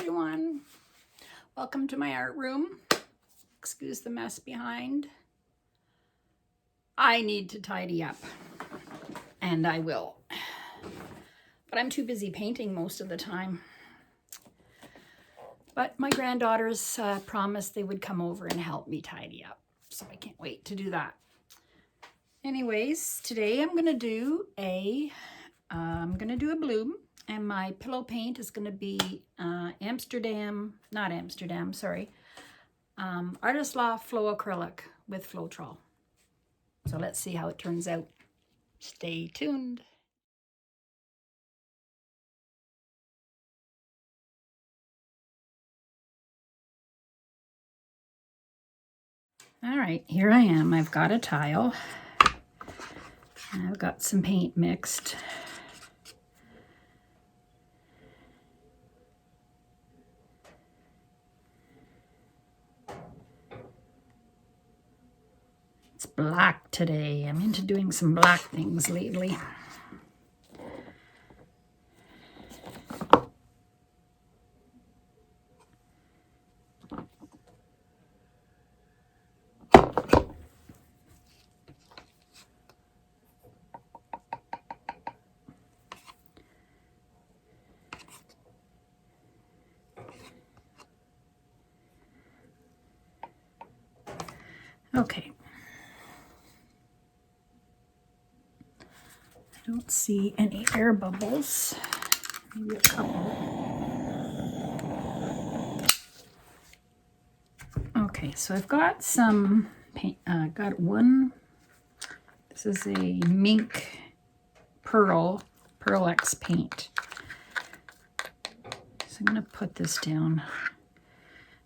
everyone. Welcome to my art room. Excuse the mess behind. I need to tidy up, and I will. But I'm too busy painting most of the time. But my granddaughters promised they would come over and help me tidy up, so I can't wait to do that. Anyways, today I'm gonna do a bloom, and my pillow paint is gonna be Amsterdam, Artist Loft Flow Acrylic with Floetrol. So let's see how it turns out. Stay tuned. All right, here I am. I've got a tile. I've got some paint mixed. It's black today. I'm into doing some black things lately. Okay. I don't see any air bubbles. Maybe a couple. Okay, so I've got some paint. Got one. This is a mink Pearl X paint. So I'm going to put this down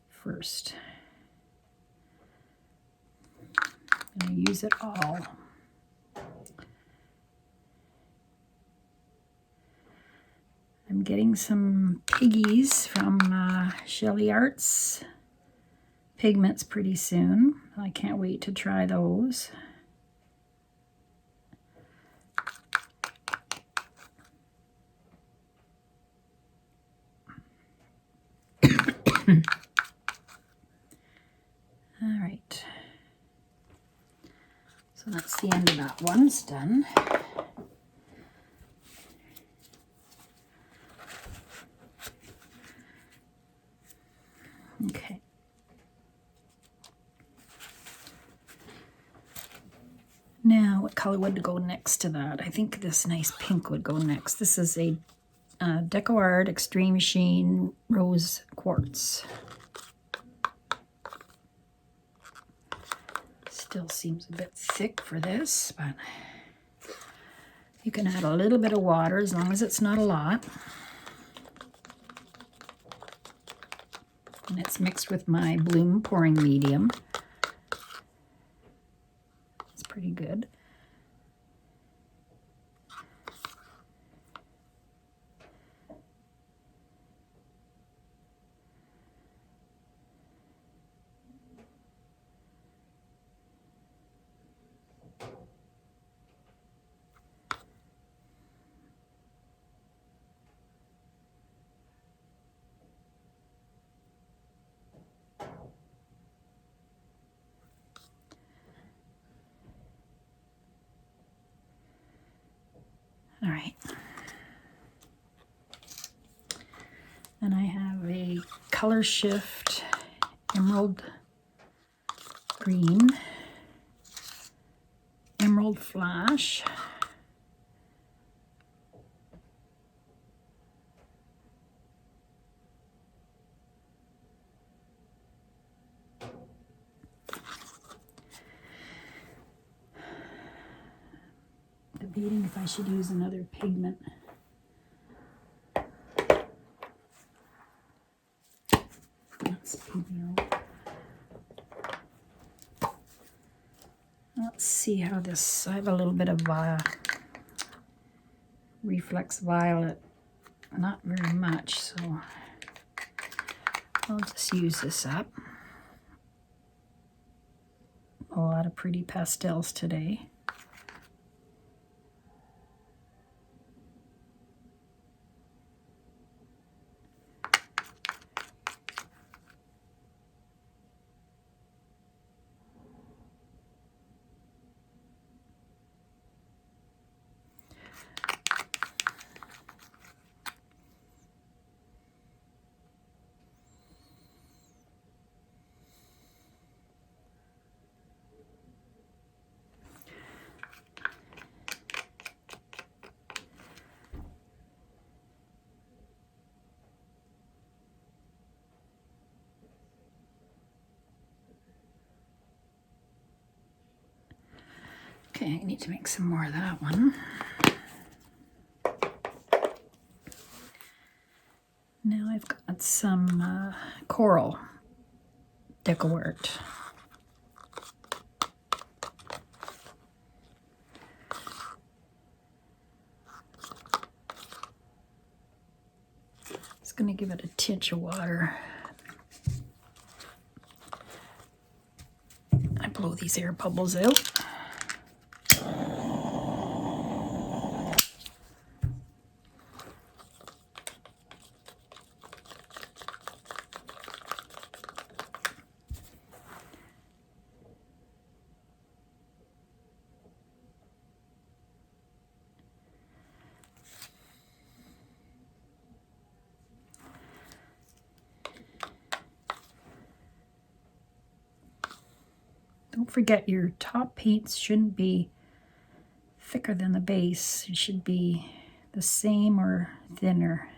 first. I'm going to use it all. I'm getting some piggies from Shelly Arts pigments pretty soon. I can't wait to try those. All right. So that's the end of that one's done. Okay. Now, what color would go next to that? I think this nice pink would go next. This is a Deco Art Extreme Sheen Rose Quartz. Still seems a bit thick for this, but you can add a little bit of water as long as it's not a lot. And it's mixed with my bloom pouring medium. It's pretty good. All right. And I have a Color Shift Emerald Green, Emerald Flash, debating if I should use another pigment. Let's see how this, I have a little bit of reflex violet, not very much, so I'll just use this up. A lot of pretty pastels today. Okay, I need to make some more of that one. Now I've got some coral decawort. Just going to give it a tinge of water. I blow these air bubbles out. Don't forget your top paints shouldn't be thicker than the base. It should be the same or thinner.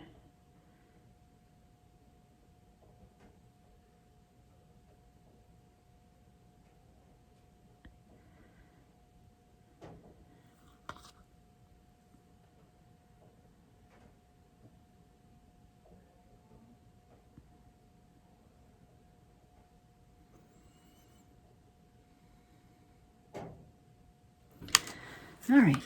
All right.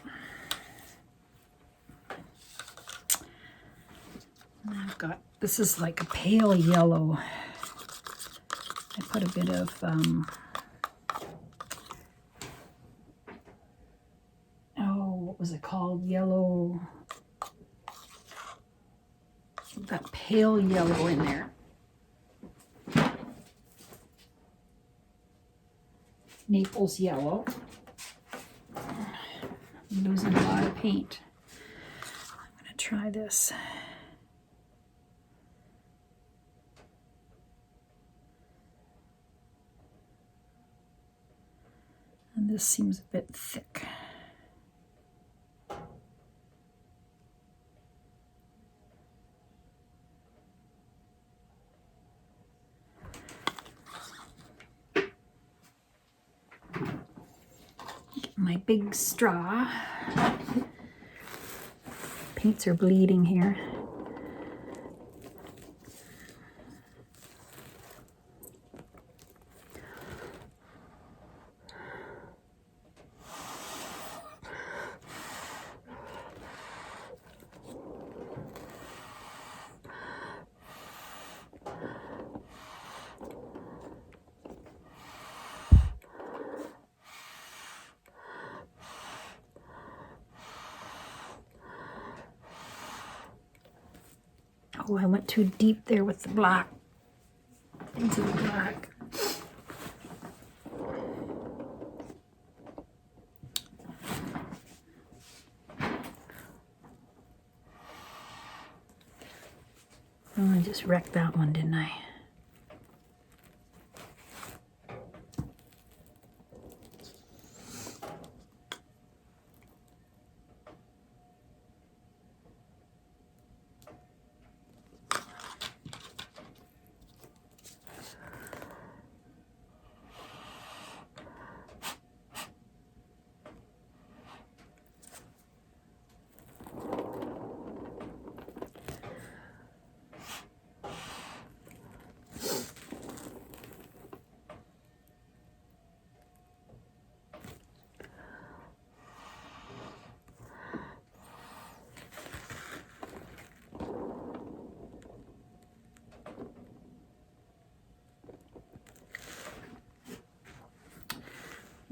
I've got, this is like a pale yellow. I put a bit of what was it called? Yellow, that pale yellow in there. Naples yellow. I'm losing a lot of paint. I'm going to try this. And this seems a bit thick. My big straw. Paints are bleeding here. Oh, I went too deep there with the black. Into the black. Oh, I just wrecked that one, didn't I?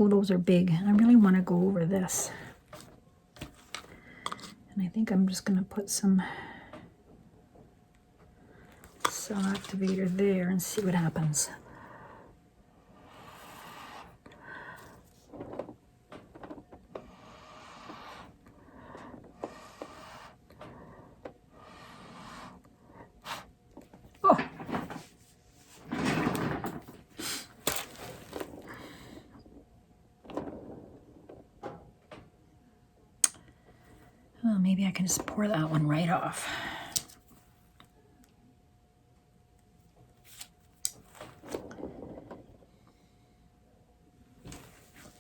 Oh, those are big. I really want to go over this. And I think I'm just going to put some Cell Activator there and see what happens. Oh! Oh, maybe I can just pour that one right off.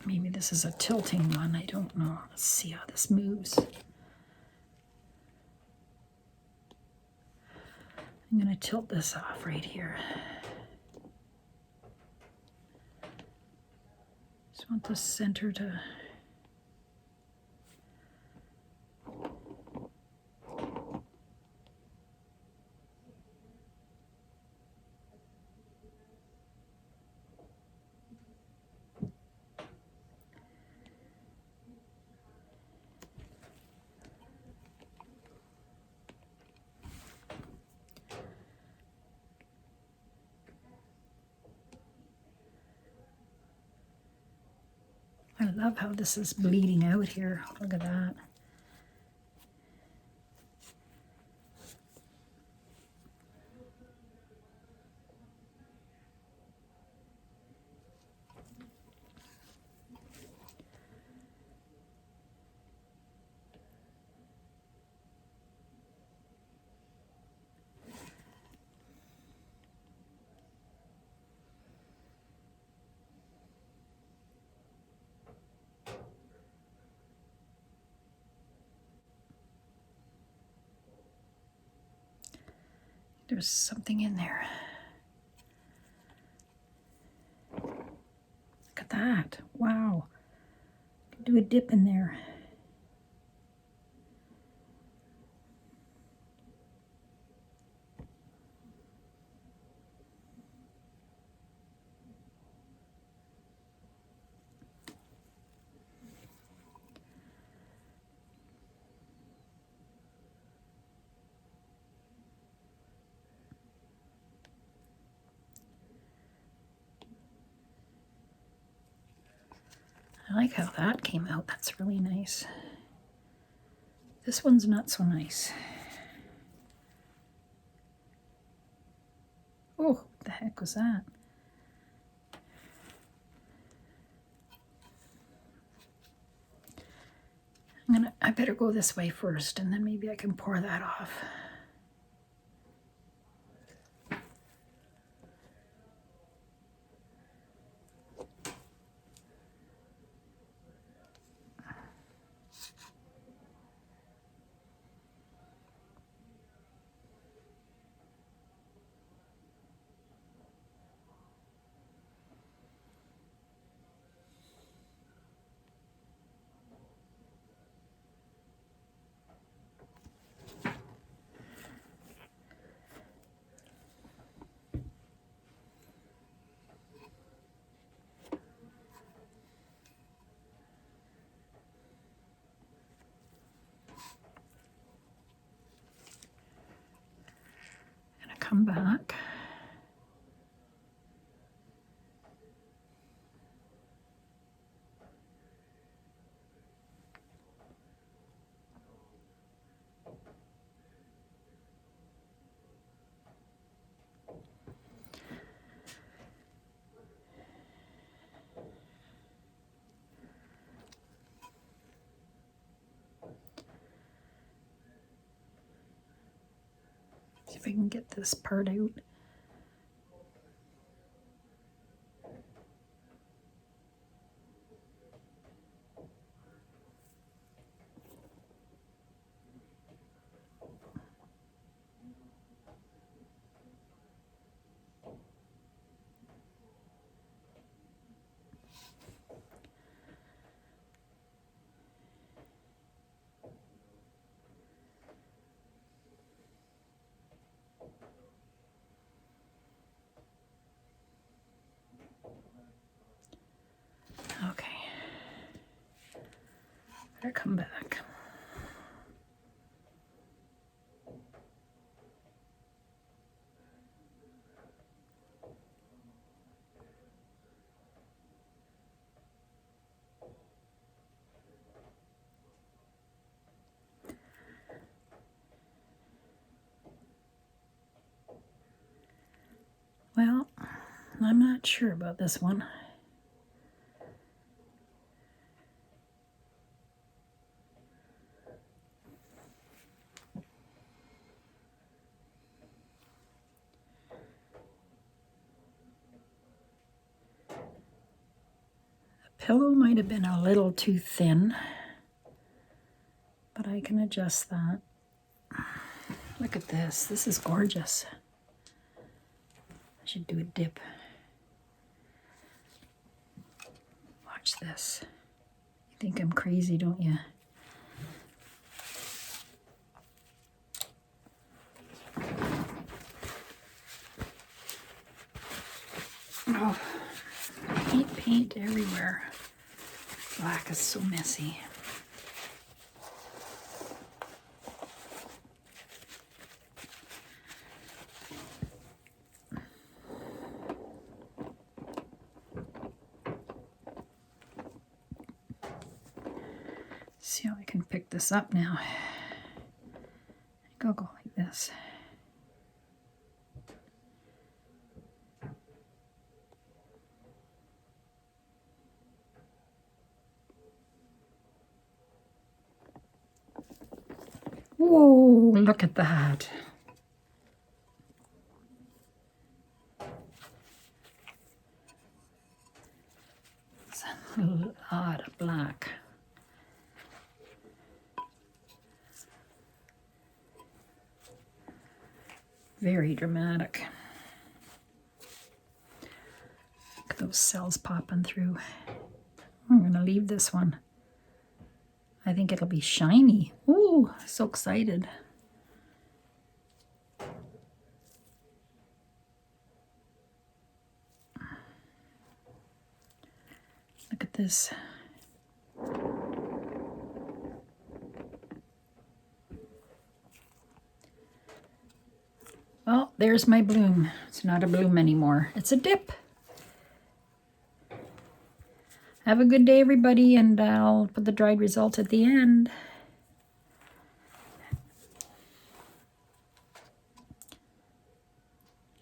Maybe this is a tilting one. I don't know. Let's see how this moves. I'm going to tilt this off right here. Just want the center to... I love how this is bleeding out here. Look at that. There's something in there. Look at that. Wow. Do a dip in there. I like how that came out. That's really nice. This one's not so nice. Oh, what the heck was that? I better go this way first, and then maybe I can pour that off. Come back. See if I can get this part out. Okay. Better come back. Well, I'm not sure about this one. pillow might have been a little too thin, but I can adjust that. Look at this. This is gorgeous. I should do a dip. Watch this. You think I'm crazy, don't you? Oh, I hate paint everywhere. Black is so messy. See how I can pick this up now. Go like this. Whoa, look at that. It's a lot of black. Very dramatic. Look at those cells popping through. I'm going to leave this one. I think it'll be shiny. Ooh, so excited. Look at this. Well, there's my bloom. It's not a bloom anymore. It's a dip. Have a good day, everybody, and I'll put the dried result at the end.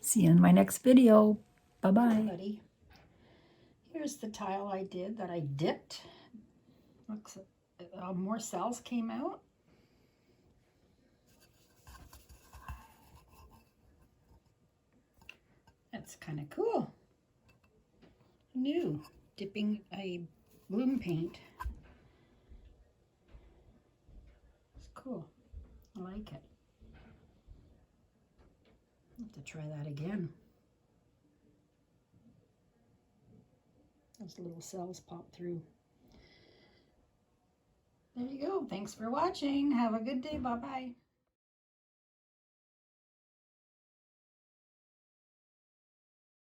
See you in my next video. Bye-bye. Here's the tile I did that I dipped. Looks more cells came out. That's kind of cool. New. Dipping a bloom paint. It's cool. I like it. I'll have to try that again. Those little cells pop through. There you go. Thanks for watching. Have a good day. Bye-bye.